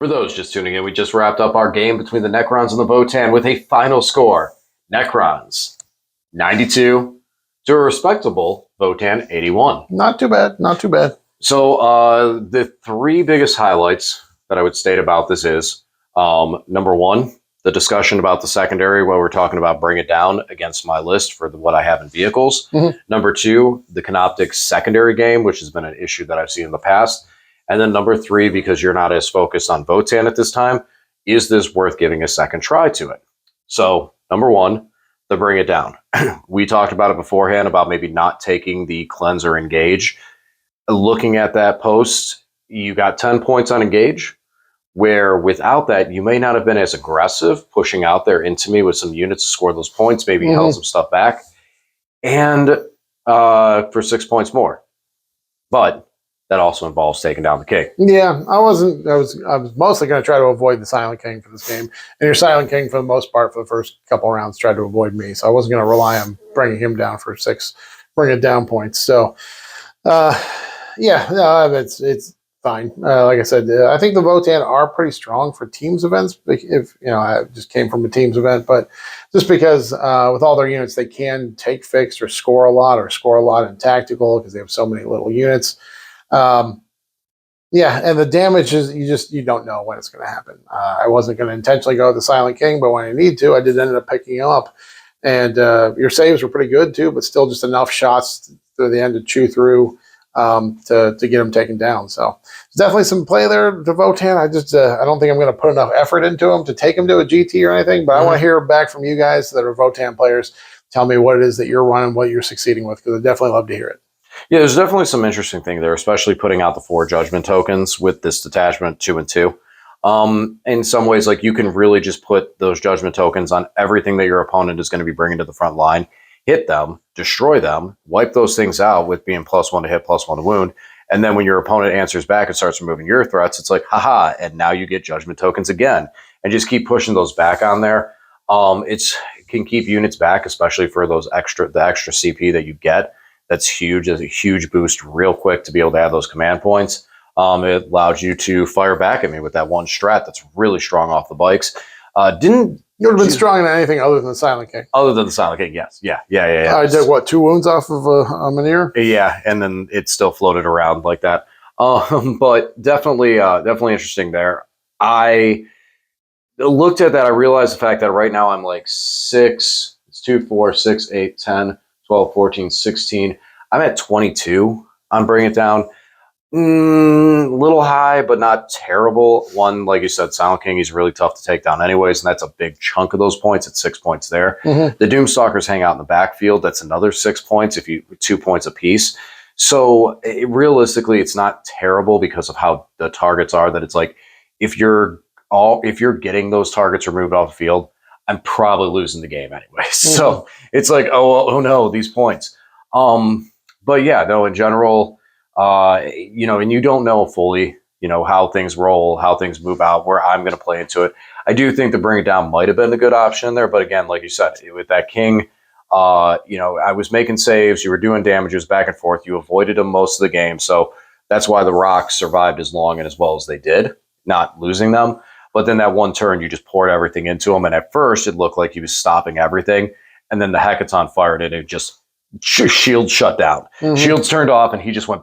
For those just tuning in, we just wrapped up our game between the Necrons and the Votann with a final score. Necrons 92 to a respectable Votann 81. Not too bad. Not too bad. So the three biggest highlights that I would state about this is, number one, the discussion about the secondary where we're talking about bring it down against my list for what I have in vehicles. Mm-hmm. Number two, the Canoptic secondary game, which has been an issue that I've seen in the past. And then number three, because you're not as focused on Votann at this time, is this worth giving a second try to it? So number one, the bring it down. We talked about it beforehand about maybe not taking the cleanser engage. Looking at that post, you got 10 points on engage, where without that, you may not have been as aggressive pushing out there into me with some units to score those points, maybe held some stuff back, and for 6 points more. But that also involves taking down the king. Yeah, I was mostly going to try to avoid the Silent King for this game. And your Silent King, for the most part, for the first couple of rounds, tried to avoid me. So I wasn't going to rely on bringing him down for 6 bring it down points. So, yeah, no, it's fine. Like I said, I think the Votann are pretty strong for teams events. If I just came from a teams event, but just because with all their units, they can take fixed or score a lot in tactical because they have so many little units. Yeah, and the damage is you don't know when it's going to happen. I wasn't going to intentionally go with the Silent King, but when I need to, I did end up picking him up. And your saves were pretty good too, but still just enough shots through the end to chew through to get him taken down. So there's definitely some play there to Votann. I don't think I'm going to put enough effort into him to take him to a GT or anything, but I want to hear back from you guys that are Votann players. Tell me what it is that you're running, what you're succeeding with, because I'd definitely love to hear it. Yeah, there's definitely some interesting thing there, especially putting out the 4 judgment tokens with this detachment 2 and 2. In some ways, like you can really just put those judgment tokens on everything that your opponent is going to be bringing to the front line, hit them, destroy them, wipe those things out with being +1 to hit, +1 to wound. And then when your opponent answers back and starts removing your threats, it's like, haha, and now you get judgment tokens again. And just keep pushing those back on there. It can keep units back, especially for the extra CP that you get. That's huge. It's a huge boost real quick to be able to have those command points. It allowed you to fire back at me with that one strat that's really strong off the bikes. You would have been strong in anything other than the Silent King. Other than the Silent King, yes. Yeah. I did, 2 wounds off of a Manir? Yeah, and then it still floated around like that. But definitely interesting there. I looked at that. I realized the fact that right now I'm like 6, it's 2, 4, 6, 8, 10, 12, 14, 16. I'm at 22 on Bring It Down. A little high, but not terrible. One, like you said, Silent King, he's really tough to take down anyways, and that's a big chunk of those points at 6 points there. Mm-hmm. The Doomstalkers hang out in the backfield. That's another 6 points, 2 points apiece. So realistically, it's not terrible because of how the targets are, that it's like, if you're getting those targets removed off the field, I'm probably losing the game anyway. Mm-hmm. So it's like, oh no, these points. But yeah, no, in general, and you don't know fully, how things roll, how things move out, where I'm going to play into it. I do think the Bring It Down might have been a good option there. But again, like you said, with that King, I was making saves. You were doing damages back and forth. You avoided them most of the game. So that's why the rocks survived as long and as well as they did, not losing them. But then that one turn, you just poured everything into him. And at first, it looked like he was stopping everything. And then the Hecaton fired it. It just shield shut down. Mm-hmm. Shields turned off, and he just went.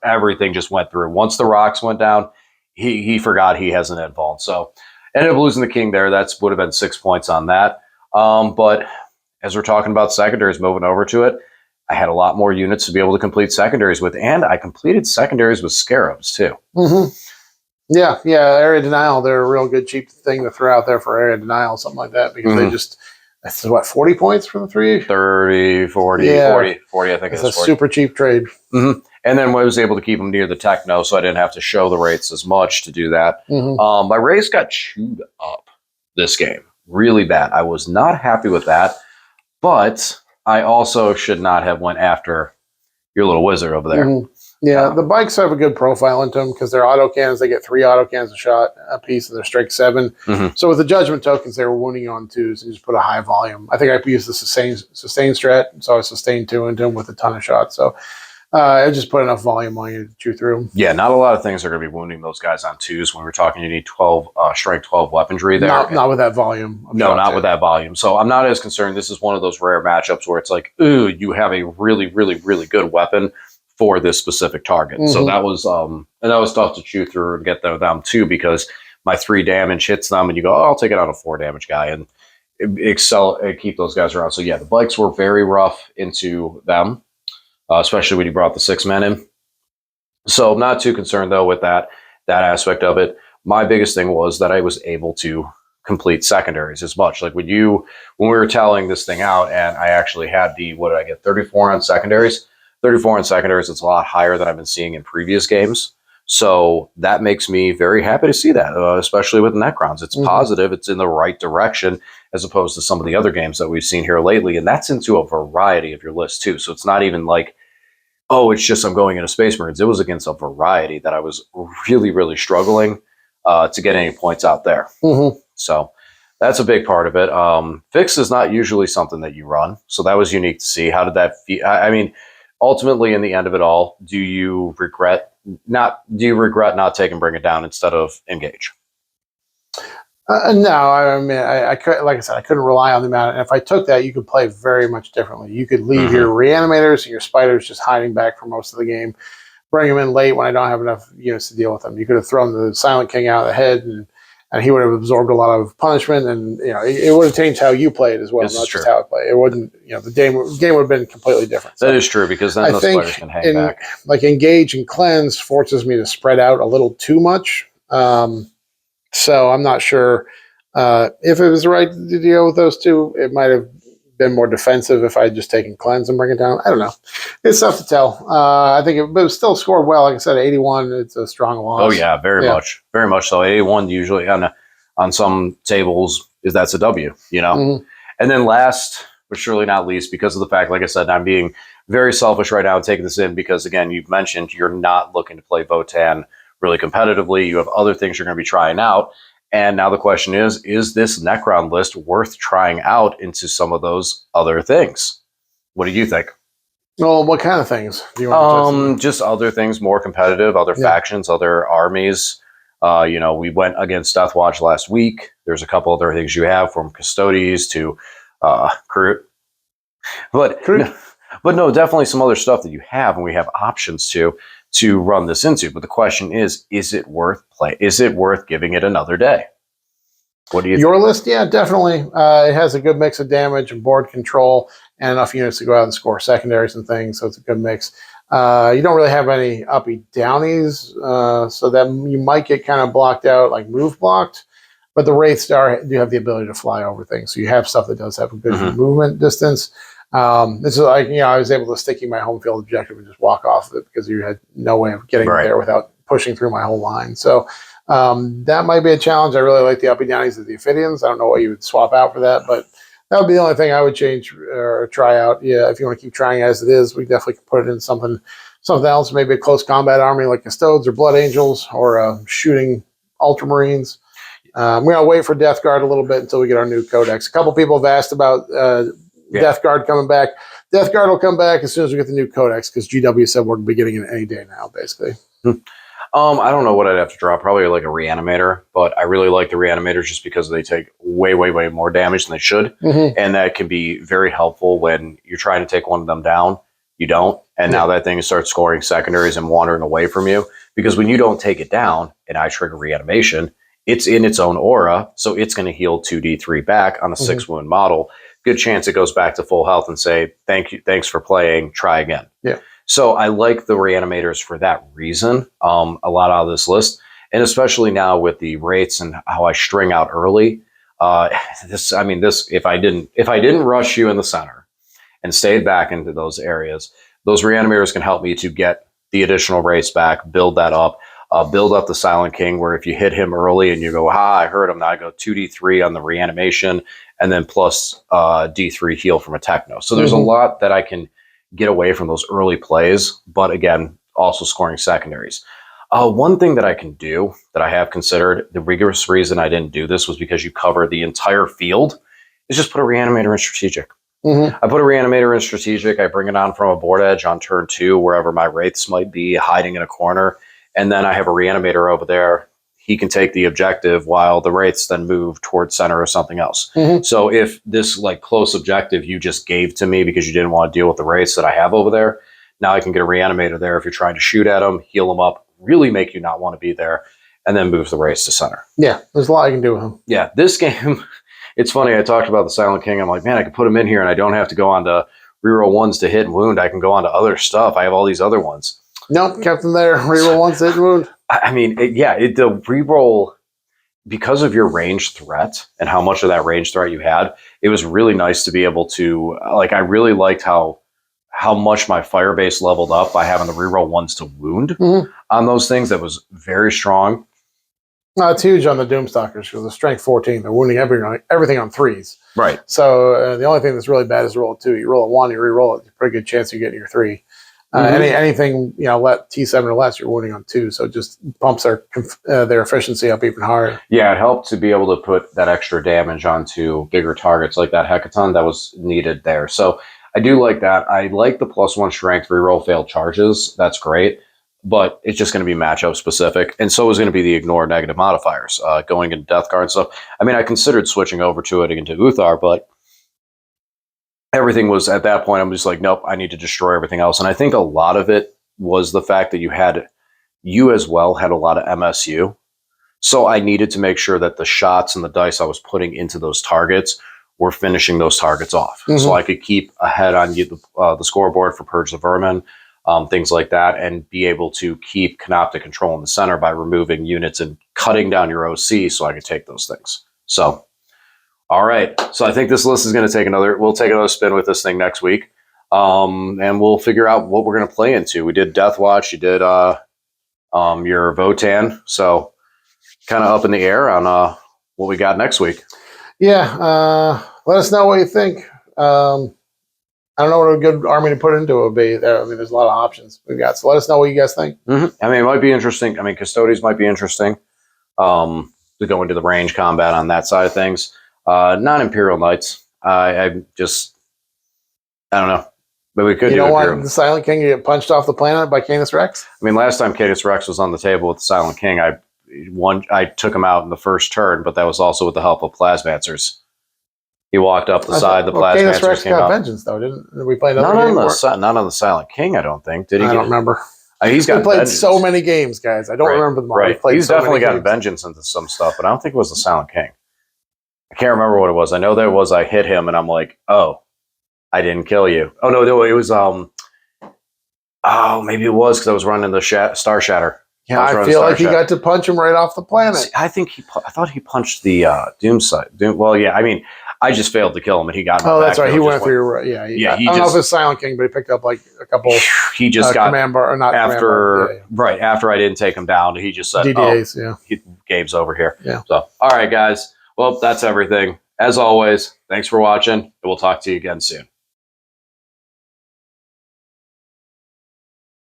Everything just went through. Once the rocks went down, he forgot he has an endfall. So ended up losing the King there. That would have been 6 points on that. But as we're talking about secondaries, moving over to it, I had a lot more units to be able to complete secondaries with, and I completed secondaries with Scarabs too. Mm-hmm. Yeah, area denial. They're a real good cheap thing to throw out there for area denial, something like that, because they just, that's 40 points for the 3? 30, 40, yeah. 40, I think it's a super cheap trade. Mm-hmm. And then I was able to keep them near the techno, so I didn't have to show the rates as much to do that. Mm-hmm. My race got chewed up this game really bad. I was not happy with that, but I also should not have went after your little wizard over there. Mm-hmm. Yeah, the bikes have a good profile into them because they're auto cannons. They get 3 auto cannons a shot a piece, and they're strike 7. Mm-hmm. So with the judgment tokens, they were wounding on 2s and just put a high volume. I think I used the sustain strat, so I sustained 2 into them with a ton of shots. So I just put enough volume on you to chew through. Yeah, not a lot of things are going to be wounding those guys on 2s. When we're talking, you need 12 strength 12 weaponry there. Not with that volume. No, not with that volume. So I'm not as concerned. This is one of those rare matchups where it's like, ooh, you have a really, really, really good weapon for this specific target. So that was tough to chew through and get them too, because my 3 damage hits them, and you go, oh, I'll take it on a 4 damage guy and keep those guys around. So yeah, the bikes were very rough into them, especially when you brought the 6 men in. So I'm not too concerned though with that aspect of it. My biggest thing was that I was able to complete secondaries as much. Like when we were tallying this thing out, and I actually had what did I get? 34 on secondaries. 34 on secondaries. It's a lot higher than I've been seeing in previous games. So that makes me very happy to see that, especially with Necrons. It's positive. It's in the right direction, as opposed to some of the other games that we've seen here lately. And that's into a variety of your list too. So it's not even like, oh, it's just I'm going into Space Marines. It was against a variety that I was really, really struggling to get any points out there. So that's a big part of it. Fix is not usually something that you run. So that was unique to see. How did that feel? I mean, ultimately, in the end of it all, do you regret not taking Bring It Down instead of Engage? No, I mean, I could, like I said, I couldn't rely on the amount. And if I took that, you could play very much differently. You could leave your reanimators and your spiders just hiding back for most of the game, bring them in late when I don't have enough units to deal with them. You could have thrown the Silent King out of the head, and he would have absorbed a lot of punishment, and it would have changed how you played as well, not just how I play. It wouldn't, the game would have been completely different. That is true, because then the spiders can hang back. Like Engage and Cleanse forces me to spread out a little too much. So I'm not sure if it was right to deal with those two. It might have been more defensive if I had just taken Cleanse and Bring It Down. I don't know. It's tough to tell. I think it still scored well. Like I said, 81, it's a strong loss. Oh, yeah, very much. Very much so. 81 usually on some tables that's a W, And then last, but surely not least, because of the fact, like I said, I'm being very selfish right now and taking this in because, again, you've mentioned you're not looking to play Votann really competitively. You have other things you're going to be trying out. And now the question is this Necron list worth trying out into some of those other things? What do you think? Well, what kind of things do you want to just other things, more competitive, other factions, other armies. We went against Deathwatch last week. There's a couple other things you have, from Custodes to Crew. But no, definitely some other stuff that you have, and we have options to run this into. But the question is it worth Is it worth giving it another day? What do you think? Your list? Yeah, definitely. It has a good mix of damage and board control and enough units to go out and score secondaries and things, so it's a good mix. You don't really have any uppy downies, so that you might get kind of blocked out, like move blocked. But the Wraiths do have the ability to fly over things, so you have stuff that does have a good movement distance. This is like, I was able to stick in my home field objective and just walk off of it because you had no way of getting there without pushing through my whole line. So that might be a challenge. I really like the uppy downies of the Ophidians. I don't know what you would swap out for that, but that would be the only thing I would change or try out. Yeah, if you want to keep trying as it is, we definitely can put it in something else, maybe a close combat army like Custodes or Blood Angels, or shooting Ultramarines. We're going to wait for Death Guard a little bit until we get our new codex. A couple people have asked about Death Guard coming back. Death Guard will come back as soon as we get the new codex, because GW said we're beginning it any day now, basically. I don't know what I'd have to draw. Probably like a Reanimator, but I really like the Reanimators just because they take way, way, way more damage than they should. And that can be very helpful when you're trying to take one of them down. You don't. And now that thing starts scoring secondaries and wandering away from you. Because when you don't take it down and I trigger Reanimation, it's in its own aura, so it's going to heal 2d3 back on a 6-wound model. Good chance it goes back to full health and say, thanks for playing, try again. Yeah. So I like the Reanimators for that reason, a lot out of this list. And especially now with the rates and how I string out early, if I didn't rush you in the center and stayed back into those areas, those Reanimators can help me to get the additional rates back, build that up, build up the Silent King, where if you hit him early and you go, I heard him, now I go 2d3 on the Reanimation, and then plus d3 heal from a Techno. So there's a lot that I can get away from those early plays, but again, also scoring secondaries. One thing that I can do that I have considered, the rigorous reason I didn't do this was because you cover the entire field, is just put a Reanimator in strategic. Mm-hmm. I put a reanimator in strategic. I bring it on from a board edge on turn 2, wherever my wraiths might be hiding in a corner. And then I have a reanimator over there. He can take the objective while the wraiths then move towards center or something else. Mm-hmm. So if this like close objective you just gave to me because you didn't want to deal with the wraiths that I have over there, now I can get a reanimator there if you're trying to shoot at them, heal them up, really make you not want to be there, and then move the wraiths to center. Yeah, there's a lot you can do with him. Yeah, this game, it's funny. I talked about the Silent King. I'm like, man, I can put him in here and I don't have to go on to reroll ones to hit and wound. I can go on to other stuff. I have all these other ones. Nope, kept him there. Reroll once, hit and wound. I mean, the reroll, because of your range threat and how much of that range threat you had, it was really nice to be able to, like, I really liked how much my Firebase leveled up by having the reroll ones to wound on those things. That was very strong. No, it's huge on the Doomstalkers because the strength 14, they're wounding everything on 3s. Right. So the only thing that's really bad is roll a 2. You roll a 1, you re-roll it, pretty good chance you get your 3. Anything let T7 or less, you're wounding on 2. So it just pumps their efficiency up even higher. Yeah, it helped to be able to put that extra damage onto bigger targets like that Hecaton that was needed there. So I do like that. I like the +1 strength reroll failed charges. That's great. But it's just going to be matchup specific. And so is going to be the ignore negative modifiers going into Death Guard and stuff. I mean, I considered switching over to it into Uthar, but everything was at that point, I'm just like, nope, I need to destroy everything else. And I think a lot of it was the fact that you as well had a lot of MSU. So I needed to make sure that the shots and the dice I was putting into those targets were finishing those targets off. So I could keep ahead on the scoreboard for Purge the Vermin, things like that, and be able to keep Canoptic control in the center by removing units and cutting down your OC so I could take those things. So, all right. So I think this list is going to we'll take another spin with this thing next week. And we'll figure out what we're going to play into. We did Death Watch. You did your Votann. So kind of up in the air on what we got next week. Yeah. Let us know what you think. I don't know what a good army to put into it would be. I mean, there's a lot of options we've got. So let us know what you guys think. I mean, it might be interesting. I mean, Custodians might be interesting to go into the range combat on that side of things. Non-Imperial Knights. I don't know. But we could do don't want the Silent King to get punched off the planet by Canis Rex? I mean, last time Canis Rex was on the table with the Silent King, I took him out in the first turn, but that was also with the help of Plasmancers. He walked up the side. The Plasmancers Canis Rex came got out. Vengeance, though, didn't we play another game? Not on the Silent King, I don't think. Did he? I don't remember. He's got. We played Vengeance. so many games, guys. I don't remember them all. Right. He's definitely gotten Vengeance into some stuff, but I don't think it was the Silent King. I can't remember what it was. I know there was. I hit him, and I'm like, oh, I didn't kill you. Oh no, it was. Oh, maybe it was because I was running the Star Shatter. Yeah, I feel like he got to punch him right off the planet. See, I thought he punched the Doom side. Well, yeah. I mean, I just failed to kill him, and he got. Oh, that's right. He went through. Yeah. I don't know if it's Silent King, but he picked up like a couple. He just got command bar, or not after right after I didn't take him down. He just said, DDAs, game's over here. Yeah. So, all right, guys. Well, that's everything. As always, thanks for watching, and we'll talk to you again soon.